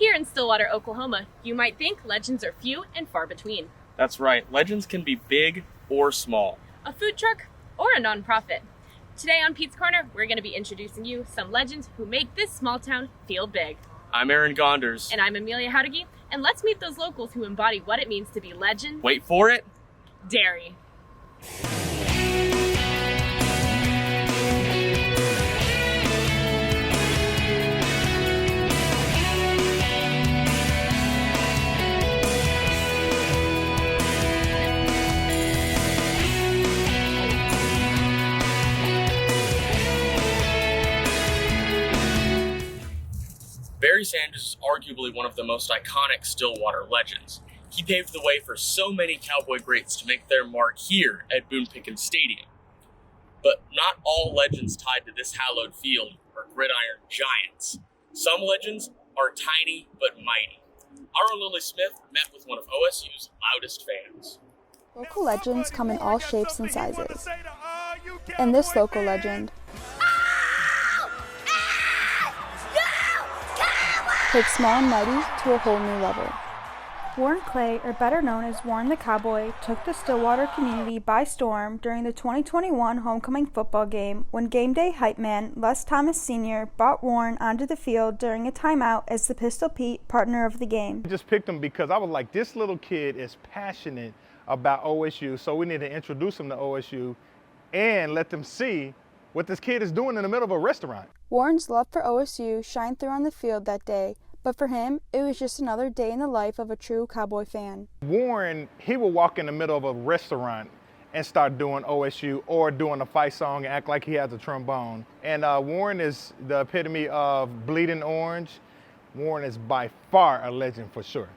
Here in Stillwater, Oklahoma, you might think legends are few and far between. That's right, legends can be big or small. A food truck or a nonprofit. Today on Pete's Corner, we're going to be introducing you some legends who make this small town feel big. I'm Aaron Gonders. And I'm Amelia Howdegi, and let's meet those locals who embody what it means to be legend. Wait for it. Dairy. Barry Sanders is arguably one of the most iconic Stillwater legends. He paved the way for so many cowboy greats to make their mark here at Boone Pickens Stadium. But not all legends tied to this hallowed field are gridiron giants. Some legends are tiny but mighty. Our own Lily Smith met with one of OSU's loudest fans. Local legends come in all shapes and sizes. And this local legend takes small and mighty to a whole new level. Warren Clay, or better known as Warren the Cowboy, took the Stillwater community by storm during the 2021 homecoming football game when game day hype man Les Thomas Sr. brought Warren onto the field during a timeout as the Pistol Pete partner of the game. I just picked him because I was like, this little kid is passionate about OSU, so we need to introduce him to OSU and let them see what this kid is doing in the middle of a restaurant. Warren's love for OSU shined through on the field that day, but for him, it was just another day in the life of a true Cowboy fan. Warren, he would walk in the middle of a restaurant and start doing OSU or doing a fight song and act like he has a trombone. And Warren is the epitome of bleeding orange. Warren is by far a legend for sure.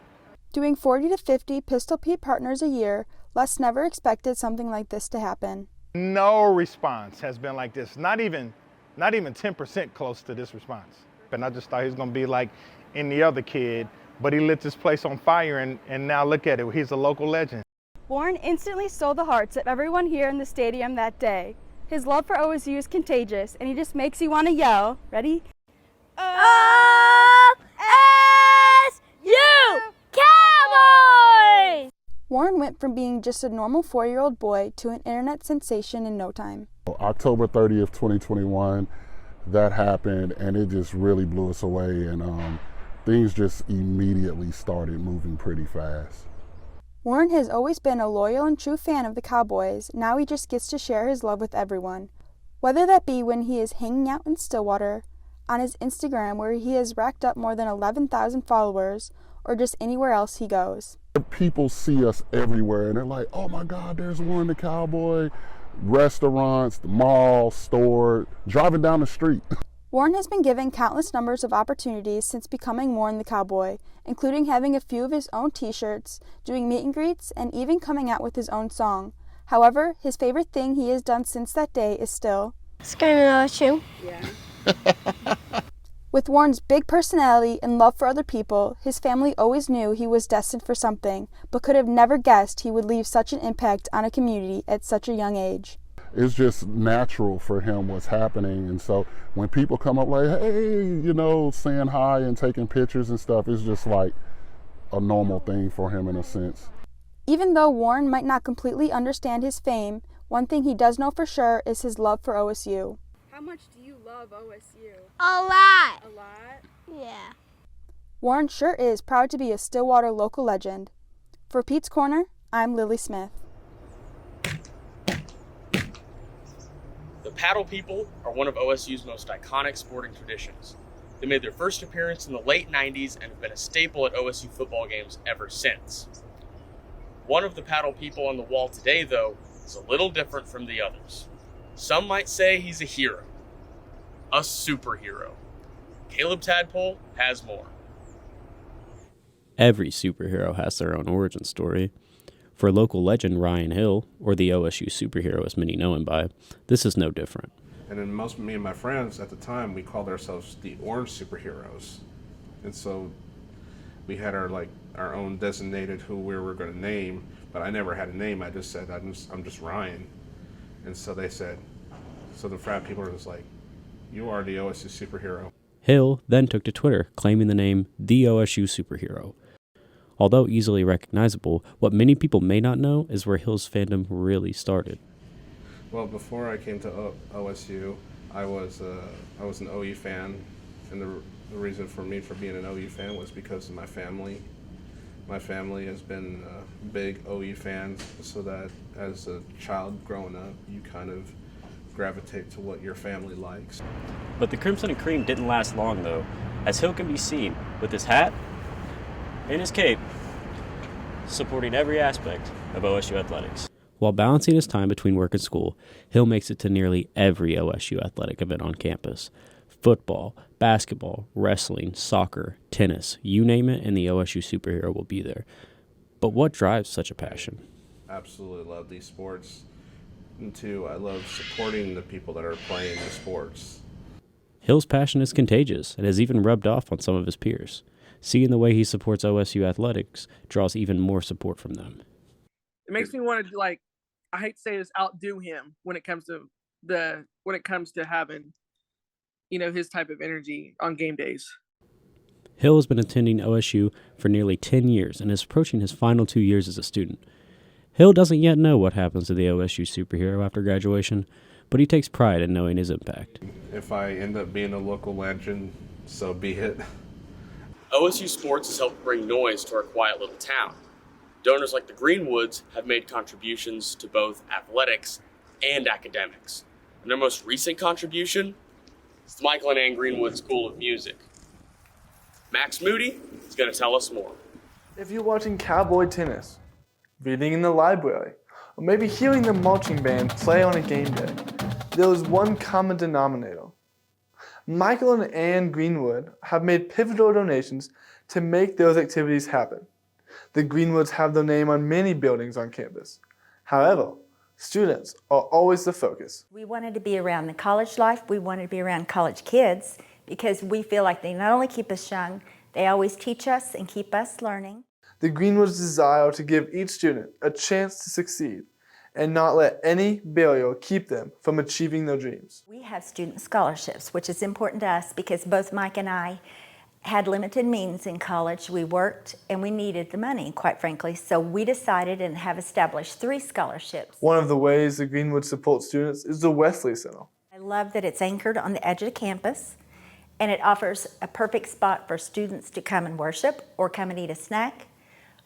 Doing 40 to 50 Pistol Pete partners a year, Les never expected something like this to happen. No response has been like this, not even 10% close to this response. And I just thought he was gonna be like any other kid, but he lit this place on fire and now look at it, he's a local legend. Warren instantly stole the hearts of everyone here in the stadium that day. His love for OSU is contagious, and he just makes you want to yell. Ready? OSU Cowboys! Warren went from being just a normal 4-year-old boy to an internet sensation in no time. October 30th, 2021, that happened, and it just really blew us away, and things just immediately started moving pretty fast. Warren has always been a loyal and true fan of the Cowboys. Now he just gets to share his love with everyone. Whether that be when he is hanging out in Stillwater, on his Instagram where he has racked up more than 11,000 followers, or just anywhere else he goes. People see us everywhere, and they're like, oh my God, there's Warren the Cowboy. Restaurants, the mall, store, driving down the street. Warren has been given countless numbers of opportunities since becoming Warren the Cowboy, including having a few of his own t-shirts, doing meet and greets, and even coming out with his own song. However, his favorite thing he has done since that day is still screaming OSU. Yeah. With Warren's big personality and love for other people, his family always knew he was destined for something, but could have never guessed he would leave such an impact on a community at such a young age. It's just natural for him what's happening, and so when people come up like, hey, saying hi and taking pictures and stuff, it's just like a normal thing for him in a sense. Even though Warren might not completely understand his fame, one thing he does know for sure is his love for OSU. How much do you love OSU? A lot. A lot? Yeah. Warren sure is proud to be a Stillwater local legend. For Pete's Corner, I'm Lily Smith. The paddle people are one of OSU's most iconic sporting traditions. They made their first appearance in the late 90s and have been a staple at OSU football games ever since. One of the paddle people on the wall today, though, is a little different from the others. Some might say he's a hero, a superhero. Caleb Tadpole has more. Every superhero has their own origin story. For local legend Ryan Hill, or the OSU Superhero as many know him by, this is no different. And then me and my friends at the time, we called ourselves the Orange Superheroes. And so we had our own designated who we were going to name, but I never had a name. I just said, I'm just Ryan. And so they said, so the frat people were just like, you are the OSU Superhero. Hill then took to Twitter, claiming the name the OSU Superhero. Although easily recognizable, what many people may not know is where Hill's fandom really started. Well, before I came to OSU, I was an OU fan, and the reason for being an OU fan was because of my family. My family has been big OU fans, so that as a child growing up, you kind of gravitate to what your family likes. But the Crimson and Cream didn't last long, though, as Hill can be seen with his hat and his cape, supporting every aspect of OSU athletics. While balancing his time between work and school, Hill makes it to nearly every OSU athletic event on campus. Football, basketball, wrestling, soccer, tennis, you name it, and the OSU Superhero will be there. But what drives such a passion? Absolutely love these sports. And two, I love supporting the people that are playing the sports. Hill's passion is contagious and has even rubbed off on some of his peers. Seeing the way he supports OSU athletics draws even more support from them. It makes me want to, like, I hate to say this, outdo him when it comes to having, you know, his type of energy on game days. Hill has been attending OSU for nearly 10 years and is approaching his final 2 years as a student. Hill doesn't yet know what happens to the OSU Superhero after graduation, but he takes pride in knowing his impact. If I end up being a local legend, so be it. OSU Sports has helped bring noise to our quiet little town. Donors like the Greenwoods have made contributions to both athletics and academics. And their most recent contribution is the Michael and Ann Greenwood School of Music. Max Moody is going to tell us more. If you're watching cowboy tennis, reading in the library, or maybe hearing the marching band play on a game day, there is one common denominator. Michael and Ann Greenwood have made pivotal donations to make those activities happen. The Greenwoods have their name on many buildings on campus. However, students are always the focus. We wanted to be around the college life, we wanted to be around college kids, because we feel like they not only keep us young, they always teach us and keep us learning. The Greenwoods desire to give each student a chance to succeed and not let any barrier keep them from achieving their dreams. We have student scholarships, which is important to us because both Mike and I had limited means in college. We worked and we needed the money, quite frankly, so we decided and have established 3 scholarships. One of the ways the Greenwood supports students is the Wesley Center. I love that it's anchored on the edge of the campus, and it offers a perfect spot for students to come and worship or come and eat a snack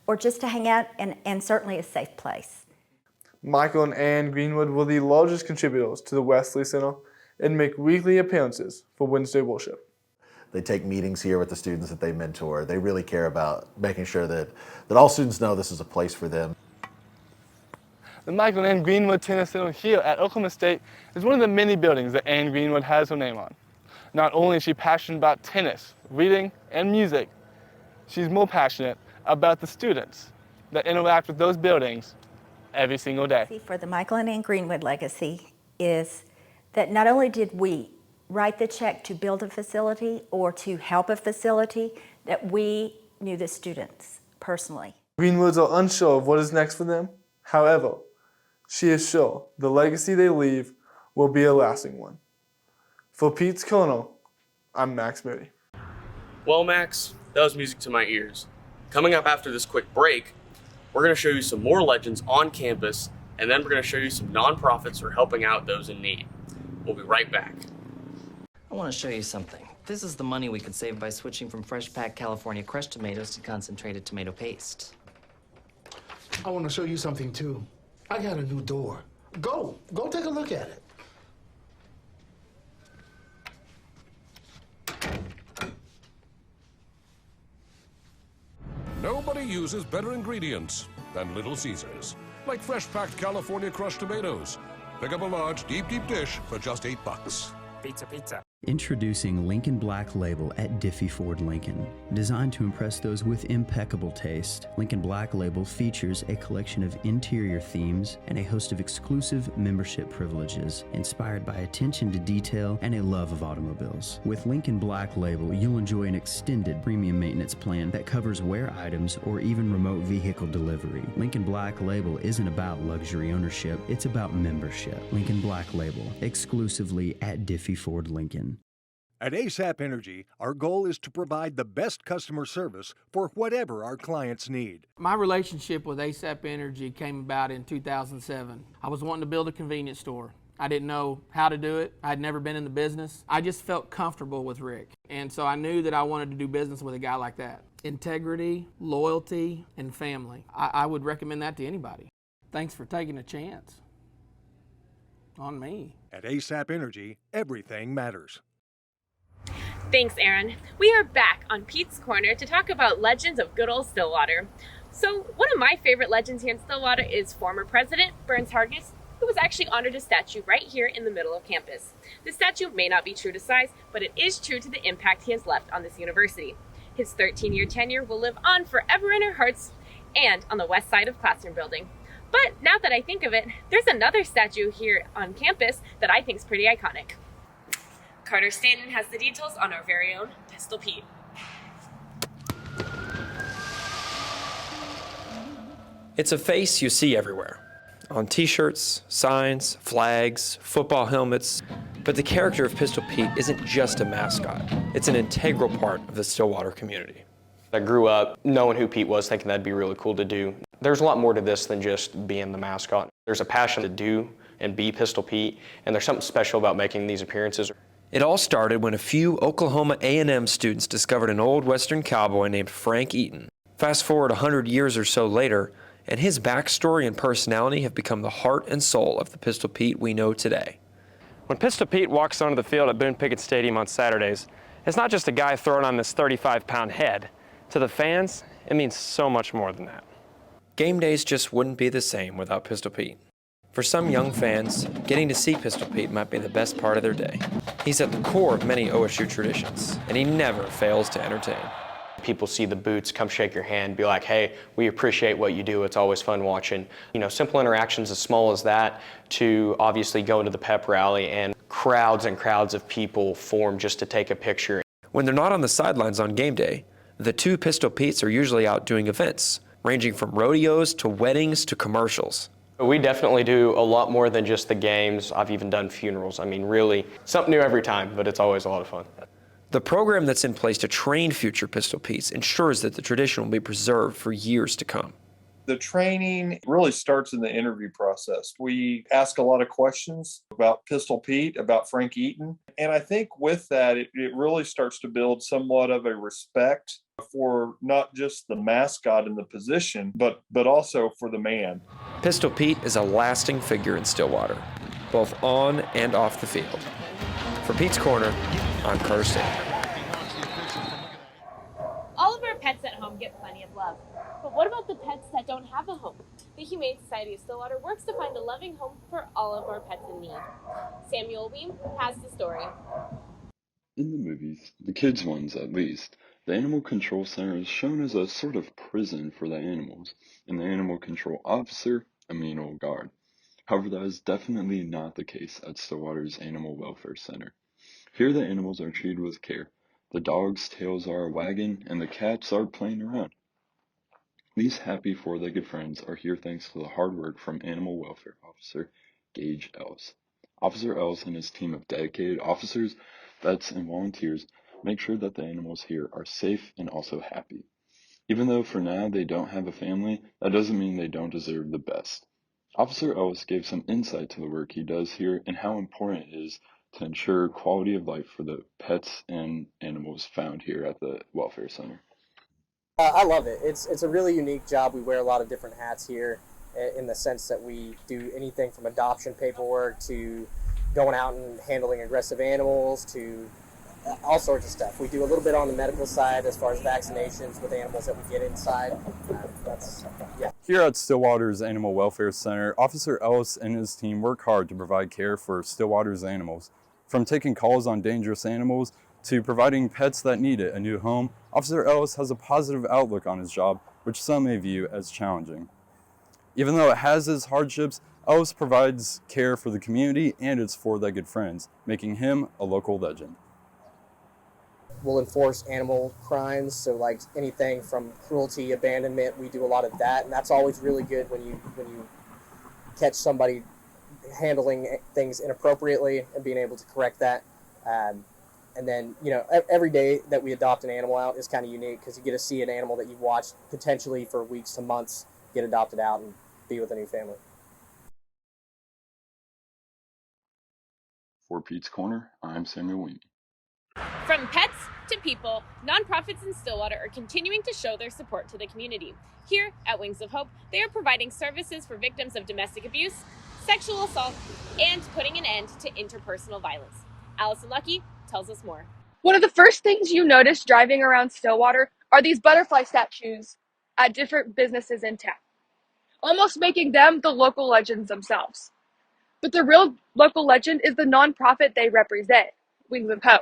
or just to hang out, and certainly a safe place. Michael and Ann Greenwood were the largest contributors to the Wesley Center and make weekly appearances for Wednesday worship. They take meetings here with the students that they mentor. They really care about making sure that all students know this is a place for them. The Michael and Ann Greenwood Tennis Center here at Oklahoma State is one of the many buildings that Ann Greenwood has her name on. Not only is she passionate about tennis, reading, and music, she's more passionate about the students that interact with those buildings every single day. For the Michael and Ann Greenwood legacy is that not only did we write the check to build a facility or to help a facility, that we knew the students personally. Greenwoods are unsure of what is next for them. However, she is sure the legacy they leave will be a lasting one. For Pete's Corner, I'm Max Moody. Well, Max, that was music to my ears. Coming up after this quick break, we're going to show you some more legends on campus, and then we're going to show you some nonprofits who are helping out those in need. We'll be right back. I want to show you something. This is the money we could save by switching from fresh packed California crushed tomatoes to concentrated tomato paste. I want to show you something too. I got a new door. Go take a look at it. Nobody uses better ingredients than Little Caesars, like fresh-packed California crushed tomatoes. Pick up a large, deep dish for just $8. Pizza. Introducing Lincoln Black Label at Diffie Ford Lincoln. Designed to impress those with impeccable taste, Lincoln Black Label features a collection of interior themes and a host of exclusive membership privileges, inspired by attention to detail and a love of automobiles. With Lincoln Black Label, you'll enjoy an extended premium maintenance plan that covers wear items or even remote vehicle delivery. Lincoln Black Label isn't about luxury ownership, it's about membership. Lincoln Black Label, exclusively at Diffie Ford Lincoln. At ASAP Energy, our goal is to provide the best customer service for whatever our clients need. My relationship with ASAP Energy came about in 2007. I was wanting to build a convenience store. I didn't know how to do it. I'd never been in the business. I just felt comfortable with Rick. And so I knew that I wanted to do business with a guy like that. Integrity, loyalty, and family. I would recommend that to anybody. Thanks for taking a chance on me. At ASAP Energy, everything matters. Thanks, Aaron. We are back on Pete's Corner to talk about legends of good old Stillwater. So one of my favorite legends here in Stillwater is former President Burns Hargis, who was actually honored a statue right here in the middle of campus. The statue may not be true to size, but it is true to the impact he has left on this university. His 13-year tenure will live on forever in our hearts and on the west side of Classroom Building. But now that I think of it, there's another statue here on campus that I think is pretty iconic. Carter Stanton has the details on our very own Pistol Pete. It's a face you see everywhere. On t-shirts, signs, flags, football helmets. But the character of Pistol Pete isn't just a mascot. It's an integral part of the Stillwater community. I grew up knowing who Pete was, thinking that'd be really cool to do. There's a lot more to this than just being the mascot. There's a passion to do and be Pistol Pete, and there's something special about making these appearances. It all started when a few Oklahoma A&M students discovered an old Western cowboy named Frank Eaton. Fast forward 100 years or so later, and his backstory and personality have become the heart and soul of the Pistol Pete we know today. When Pistol Pete walks onto the field at Boone Pickett Stadium on Saturdays, it's not just a guy throwing on this 35-pound head. To the fans, it means so much more than that. Game days just wouldn't be the same without Pistol Pete. For some young fans, getting to see Pistol Pete might be the best part of their day. He's at the core of many OSU traditions, and he never fails to entertain. People see the boots, come shake your hand, be like, hey, we appreciate what you do. It's always fun watching. You know, simple interactions as small as that to obviously go into the pep rally and crowds of people form just to take a picture. When they're not on the sidelines on game day, the two Pistol Petes are usually out doing events, ranging from rodeos to weddings to commercials. We definitely do a lot more than just the games. I've even done funerals. I mean, really, something new every time, but it's always a lot of fun. The program that's in place to train future Pistol Petes ensures that the tradition will be preserved for years to come. The training really starts in the interview process. We ask a lot of questions about Pistol Pete, about Frank Eaton. And I think with that, it really starts to build somewhat of a respect for not just the mascot in the position, but also for the man. Pistol Pete is a lasting figure in Stillwater, both on and off the field. For Pete's Corner, I'm Carter Stanton. All of our pets at home get plenty of love. But what about the pets that don't have a home? The Humane Society of Stillwater works to find a loving home for all of our pets in need. Samuel Weem has the story. In the movies, the kids' ones at least, the Animal Control Center is shown as a sort of prison for the animals, and the animal control officer, a mean old guard. However, that is definitely not the case at Stillwater's Animal Welfare Center. Here the animals are treated with care. The dogs' tails are wagging, and the cats are playing around. These happy four-legged friends are here thanks to the hard work from Animal Welfare Officer Gage Ellis. Officer Ellis and his team of dedicated officers, vets, and volunteers make sure that the animals here are safe and also happy. Even though for now they don't have a family, that doesn't mean they don't deserve the best. Officer Ellis gave some insight to the work he does here and how important it is to ensure quality of life for the pets and animals found here at the Welfare Center. I love it. It's a really unique job. We wear a lot of different hats here in the sense that we do anything from adoption paperwork to going out and handling aggressive animals to all sorts of stuff. We do a little bit on the medical side as far as vaccinations with animals that we get inside. Here at Stillwater's Animal Welfare Center, Officer Ellis and his team work hard to provide care for Stillwater's animals. From taking calls on dangerous animals to providing pets that need it a new home, Officer Ellis has a positive outlook on his job, which some may view as challenging. Even though it has its hardships, Ellis provides care for the community and its four-legged friends, making him a local legend. We'll enforce animal crimes, so like anything from cruelty, abandonment, we do a lot of that, and that's always really good when you catch somebody handling things inappropriately and being able to correct that. And then, you know, every day that we adopt an animal out is kind of unique because you get to see an animal that you've watched potentially for weeks to months get adopted out and be with a new family. For Pete's Corner, I'm Samuel Weem. From pets to people, nonprofits in Stillwater are continuing to show their support to the community. Here at Wings of Hope, they are providing services for victims of domestic abuse, sexual assault, and putting an end to interpersonal violence. Allison Lucky tells us more. One of the first things you notice driving around Stillwater are these butterfly statues at different businesses in town, almost making them the local legends themselves. But the real local legend is the nonprofit they represent, Wings of Hope.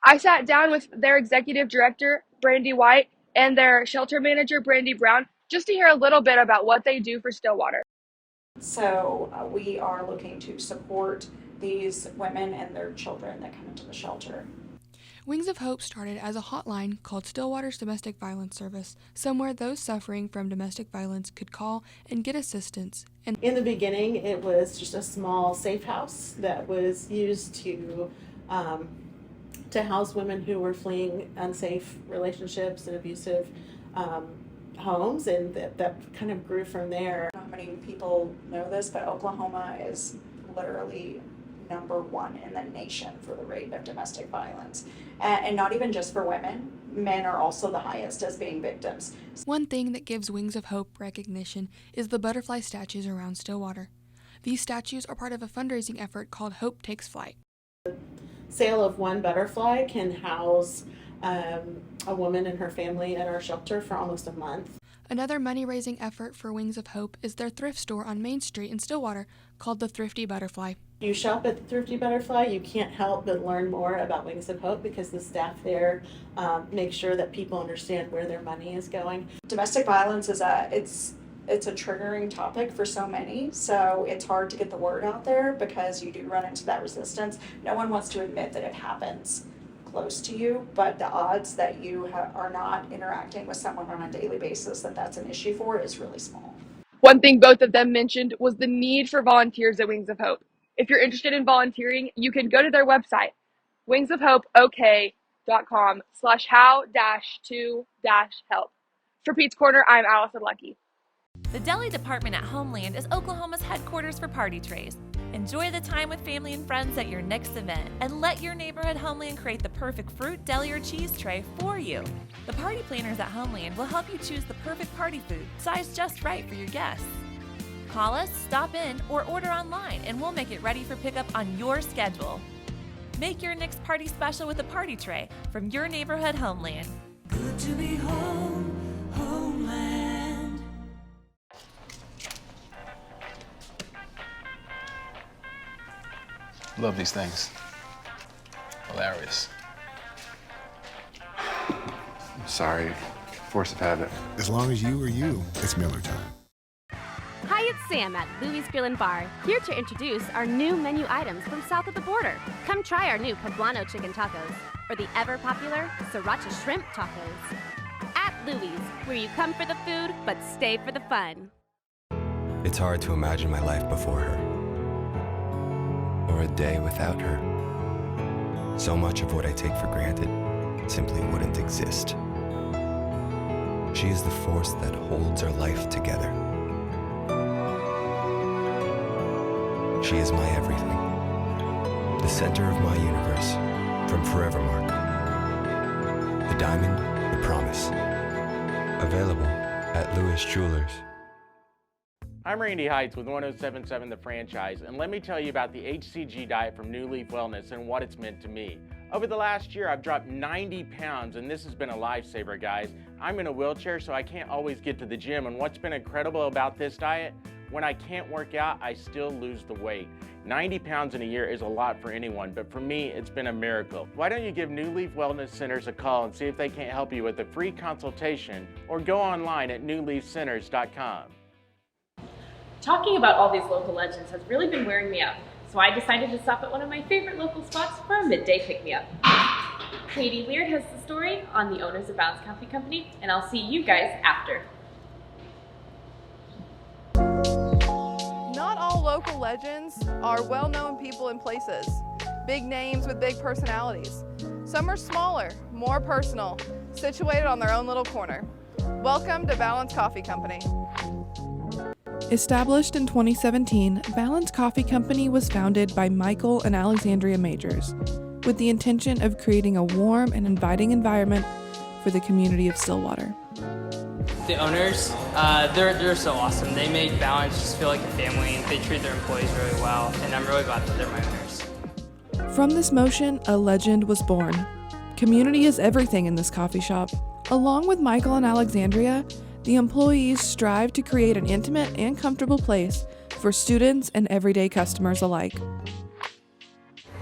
I sat down with their executive director, Brandy White, and their shelter manager, Brandy Brown, just to hear a little bit about what they do for Stillwater. So we are looking to support these women and their children that come into the shelter. Wings of Hope started as a hotline called Stillwater's Domestic Violence Service, somewhere those suffering from domestic violence could call and get assistance. And in the beginning, it was just a small safe house that was used to house women who were fleeing unsafe relationships and abusive homes, and that kind of grew from there. I don't know how many people know this, but Oklahoma is literally #1 in the nation for the rate of domestic violence. And not even just for women. Men are also the highest as being victims. One thing that gives Wings of Hope recognition is the butterfly statues around Stillwater. These statues are part of a fundraising effort called Hope Takes Flight. The sale of one butterfly can house a woman and her family at our shelter for almost a month. Another money-raising effort for Wings of Hope is their thrift store on Main Street in Stillwater called the Thrifty Butterfly. You shop at the Thrifty Butterfly, you can't help but learn more about Wings of Hope because the staff there make sure that people understand where their money is going. Domestic violence is it's a triggering topic for so many, so it's hard to get the word out there because you do run into that resistance. No one wants to admit that it happens close to you, but the odds that you are not interacting with someone on a daily basis that's an issue for is really small. One thing both of them mentioned was the need for volunteers at Wings of Hope. If you're interested in volunteering, you can go to their website, wingsofhopeok.com/how-to-help. For Pete's Corner, I'm Allison Lucky. The Deli Department at Homeland is Oklahoma's headquarters for party trays. Enjoy the time with family and friends at your next event, and let your neighborhood Homeland create the perfect fruit, deli, or cheese tray for you. The party planners at Homeland will help you choose the perfect party food, sized just right for your guests. Call us, stop in, or order online, and we'll make it ready for pickup on your schedule. Make your next party special with a party tray from your neighborhood Homeland. Good to be home, Homeland. Love these things. Hilarious. I'm sorry. Force of habit. As long as you are you, it's Miller time. Hi, it's Sam at Louis Grill and Bar, here to introduce our new menu items from south of the border. Come try our new poblano chicken tacos, or the ever-popular sriracha shrimp tacos. At Louis, where you come for the food, but stay for the fun. It's hard to imagine my life before her, or a day without her. So much of what I take for granted simply wouldn't exist. She is the force that holds our life together. She is my everything, the center of my universe, from Forevermark. The diamond, the promise. Available at Lewis Jewelers. I'm Randy Heights with 1077 The Franchise, and let me tell you about the HCG diet from New Leaf Wellness and what it's meant to me. Over the last year, I've dropped 90 pounds, and this has been a lifesaver, guys. I'm in a wheelchair, so I can't always get to the gym, and what's been incredible about this diet, when I can't work out, I still lose the weight. 90 pounds in a year is a lot for anyone, but for me, it's been a miracle. Why don't you give New Leaf Wellness Centers a call and see if they can't help you with a free consultation, or go online at newleafcenters.com. Talking about all these local legends has really been wearing me out, so I decided to stop at one of my favorite local spots for a midday pick-me-up. Katie Weird has the story on the owners of Bounce Coffee Company, and I'll see you guys after. Not all local legends are well-known people and places, big names with big personalities. Some are smaller, more personal, situated on their own little corner. Welcome to Balance Coffee Company. Established in 2017, Balance Coffee Company was founded by Michael and Alexandria Majors with the intention of creating a warm and inviting environment for the community of Stillwater. The owners, they're so awesome. They make Balance just feel like a family. They treat their employees really well, and I'm really glad that they're my owners. From this motion, a legend was born. Community is everything in this coffee shop. Along with Michael and Alexandria, the employees strive to create an intimate and comfortable place for students and everyday customers alike.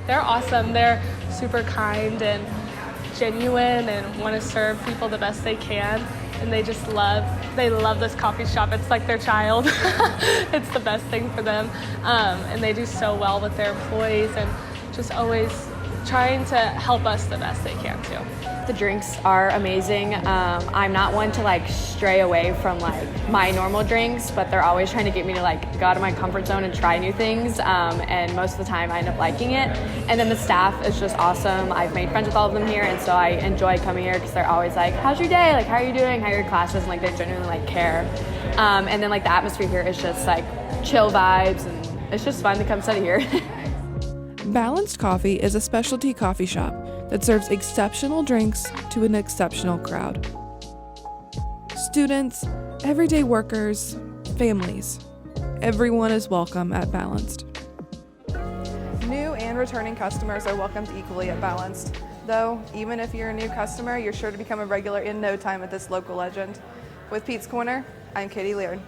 They're awesome. They're super kind and genuine and want to serve people the best they can. And they love this coffee shop. It's like their child. It's the best thing for them. And they do so well with their employees and just always trying to help us the best they can too. The drinks are amazing. I'm not one to stray away from my normal drinks, but they're always trying to get me to go out of my comfort zone and try new things. And most of the time I end up liking it. And then the staff is just awesome. I've made friends with all of them here, and so I enjoy coming here because they're always like, "How's your day? How are you doing? How are your classes?" And they genuinely care. And then the atmosphere here is just chill vibes, and it's just fun to come study here. Balanced Coffee is a specialty coffee shop that serves exceptional drinks to an exceptional crowd. Students, everyday workers, families, everyone is welcome at Balanced. New and returning customers are welcomed equally at Balanced. Though, even if you're a new customer, you're sure to become a regular in no time at this local legend. With Pete's Corner, I'm Katie Laird.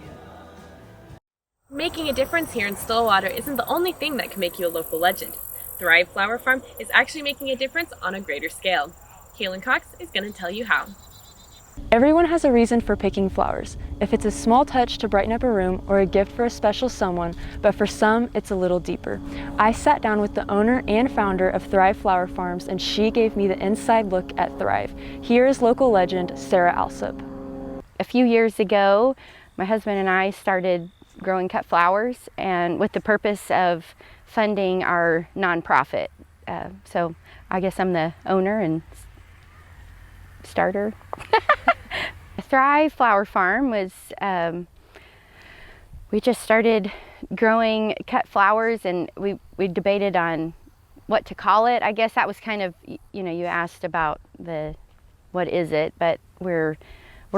Making a difference here in Stillwater isn't the only thing that can make you a local legend. Thrive Flower Farm is actually making a difference on a greater scale. Kaylin Cox is going to tell you how. Everyone has a reason for picking flowers. If it's a small touch to brighten up a room or a gift for a special someone, but for some, it's a little deeper. I sat down with the owner and founder of Thrive Flower Farms, and she gave me the inside look at Thrive. Here is local legend Sarah Alsop. A few years ago, my husband and I started growing cut flowers, and with the purpose of funding our nonprofit. So I guess I'm the owner and starter. Thrive Flower Farm was, we just started growing cut flowers, and we debated on what to call it. I guess that was kind of, you asked about what is it, but we're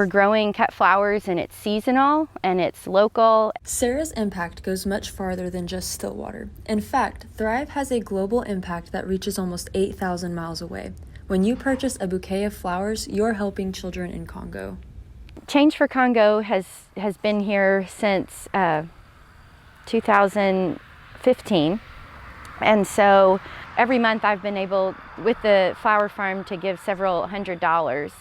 growing cut flowers, and it's seasonal and it's local. Sarah's impact goes much farther than just Stillwater. In fact, Thrive has a global impact that reaches almost 8,000 miles away. When you purchase a bouquet of flowers, you're helping children in Congo. Change for Congo has been here since 2015. And so every month I've been able, with the flower farm, to give several $100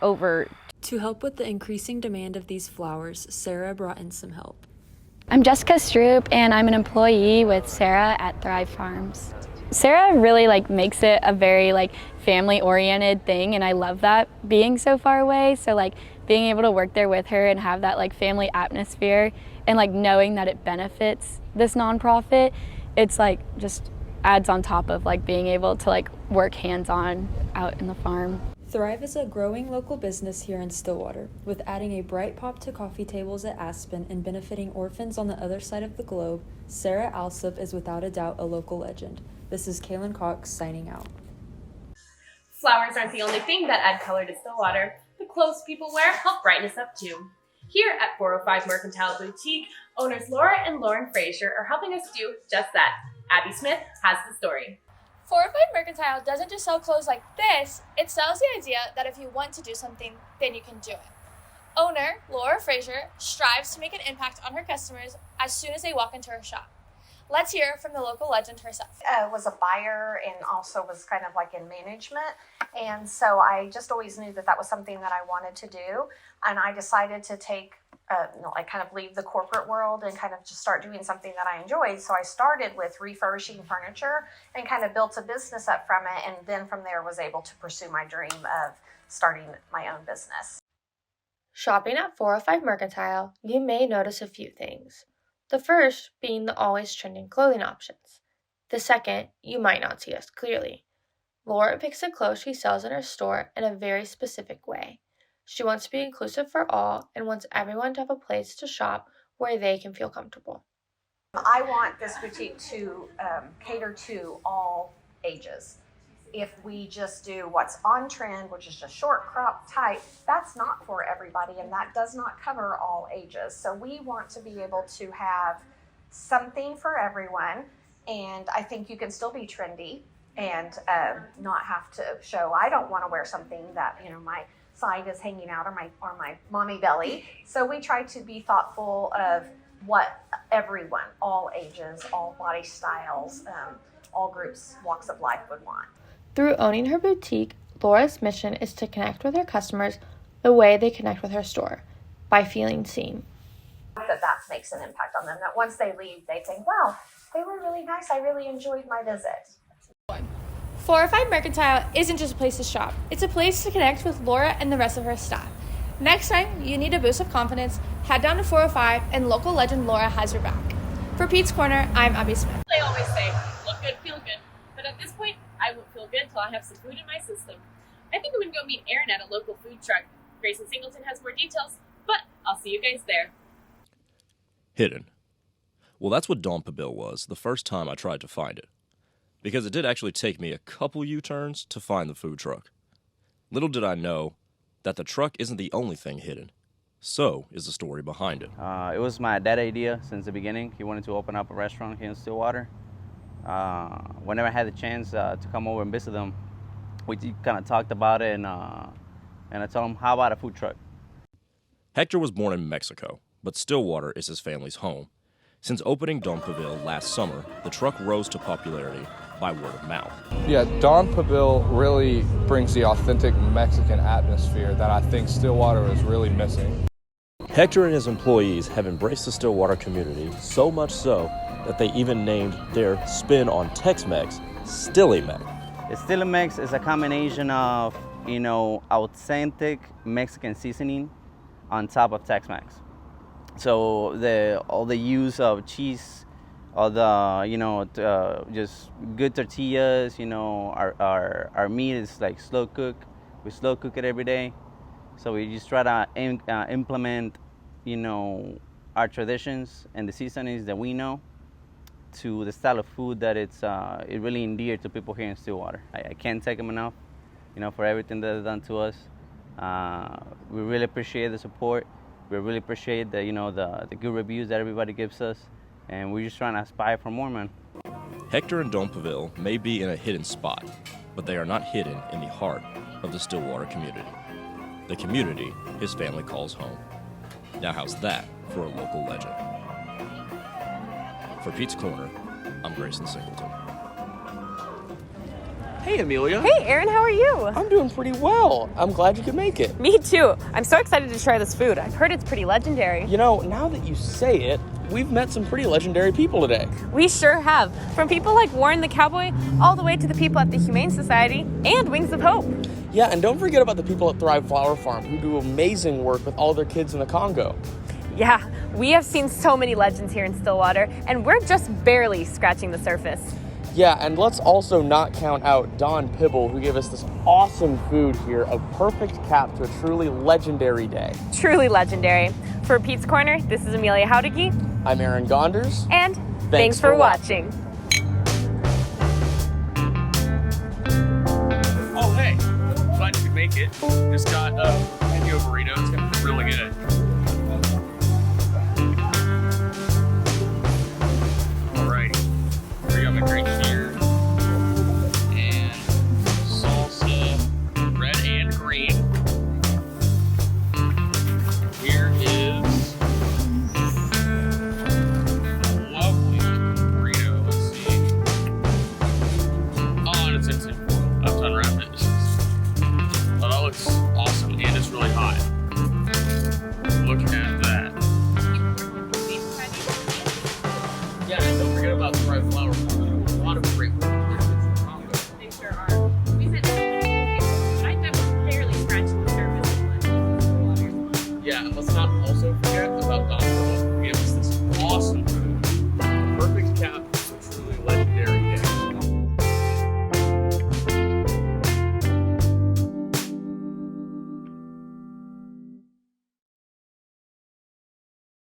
over. To help with the increasing demand of these flowers, Sarah brought in some help. I'm Jessica Stroop, and I'm an employee with Sarah at Thrive Farms. Sarah really makes it a very family-oriented thing, and I love that, being so far away. So being able to work there with her and have that family atmosphere, and knowing that it benefits this nonprofit, it's just adds on top of being able to work hands-on out in the farm. Thrive is a growing local business here in Stillwater, with adding a bright pop to coffee tables at Aspen and benefiting orphans on the other side of the globe. Sarah Alsop is without a doubt a local legend. This is Kaylin Cox signing out. Flowers aren't the only thing that add color to Stillwater. The clothes people wear help brighten us up too. Here at 405 Mercantile Boutique, owners Laura and Lauren Frazier are helping us do just that. Abby Smith has the story. 405 Mercantile doesn't just sell clothes like this, it sells the idea that if you want to do something, then you can do it. Owner Laura Frazier strives to make an impact on her customers as soon as they walk into her shop. Let's hear from the local legend herself. Was a buyer and also was kind of in management. And so I just always knew that was something that I wanted to do. And I decided to take, kind of leave the corporate world and kind of just start doing something that I enjoyed. So I started with refurbishing furniture and kind of built a business up from it. And then from there was able to pursue my dream of starting my own business. Shopping at 405 Mercantile, you may notice a few things. The first being the always trending clothing options. The second, you might not see us clearly. Laura picks the clothes she sells in her store in a very specific way. She wants to be inclusive for all and wants everyone to have a place to shop where they can feel comfortable. I want this boutique to cater to all ages. If we just do what's on trend, which is just short, crop, tight, that's not for everybody, and that does not cover all ages. So we want to be able to have something for everyone, and I think you can still be trendy and not have to show. I don't want to wear something that, you know, my side is hanging out or my mommy belly. So we try to be thoughtful of what everyone, all ages, all body styles, all groups, walks of life would want. Through owning her boutique, Laura's mission is to connect with her customers the way they connect with her store, by feeling seen. That makes an impact on them, that once they leave, they think, wow, they were really nice, I really enjoyed my visit. 405 Mercantile isn't just a place to shop, it's a place to connect with Laura and the rest of her staff. Next time you need a boost of confidence, head down to 405 and local legend Laura has your back. For Pete's Corner, I'm Abby Smith. They always say, look good, feel good. But at this point, I won't feel good until I have some food in my system. I think I'm going to go meet Aaron at a local food truck. Grayson Singleton has more details, but I'll see you guys there. Hidden. Well, that's what Dawn Pabil was the first time I tried to find it. Because it did actually take me a couple U-turns to find the food truck. Little did I know that the truck isn't the only thing hidden. So is the story behind it. It was my dad's idea since the beginning. He wanted to open up a restaurant here in Stillwater. Whenever I had the chance to come over and visit them, we kind of talked about it, and I told him, how about a food truck? Hector was born in Mexico, but Stillwater is his family's home. Since opening Dawn Pabil last summer, the truck rose to popularity by word of mouth. Yeah, Dawn Pabil really brings the authentic Mexican atmosphere that I think Stillwater is really missing. Hector and his employees have embraced the Stillwater community, so much so that they even named their spin on Tex-Mex Stilly-Mex. Stilly-Mex is a combination of, authentic Mexican seasoning on top of Tex-Mex. So all the use of cheese, all the just good tortillas. Our meat is like slow cook. We slow cook it every day. So we just try to implement, our traditions and the seasonings that we know to the style of food that it really endeared to people here in Stillwater. I can't thank them enough, for everything that they've done to us. We really appreciate the support. We really appreciate the good reviews that everybody gives us, and we're just trying to aspire for more, man. Hector and Dawn Pabil may be in a hidden spot, but they are not hidden in the heart of the Stillwater community. The community his family calls home. Now how's that for a local legend? For Pete's Corner, I'm Grayson Singleton. Hey, Amelia. Hey, Aaron, how are you? I'm doing pretty well. I'm glad you could make it. Me too. I'm so excited to try this food. I've heard it's pretty legendary. Now that you say it, we've met some pretty legendary people today. We sure have. From people like Warren the Cowboy, all the way to the people at the Humane Society and Wings of Hope. Yeah, and don't forget about the people at Thrive Flower Farm who do amazing work with all their kids in the Congo. Yeah, we have seen so many legends here in Stillwater, and we're just barely scratching the surface. Yeah, and let's also not count out Dawn Pabil, who gave us this awesome food here, a perfect cap to a truly legendary day. Truly legendary. For Pete's Corner, this is Amelia Howdicke. I'm Aaron Gonders. And thanks for watching. Oh, hey, glad you could make it. Just got a mango burrito. It's gonna be really good. Alrighty, here we got my drink here. And salsa, red and green. Here is a lovely burrito. Let's see. Oh, and it's in tin foil. I have to unwrap it. Oh, that looks awesome, and it's really hot. Look at that. Yeah, and don't forget about Thrive Flower Farm. A lot of great work. They sure are. We said I'm barely scratching the surface of what. Yeah, and let's not also forget about Dawn Pabil.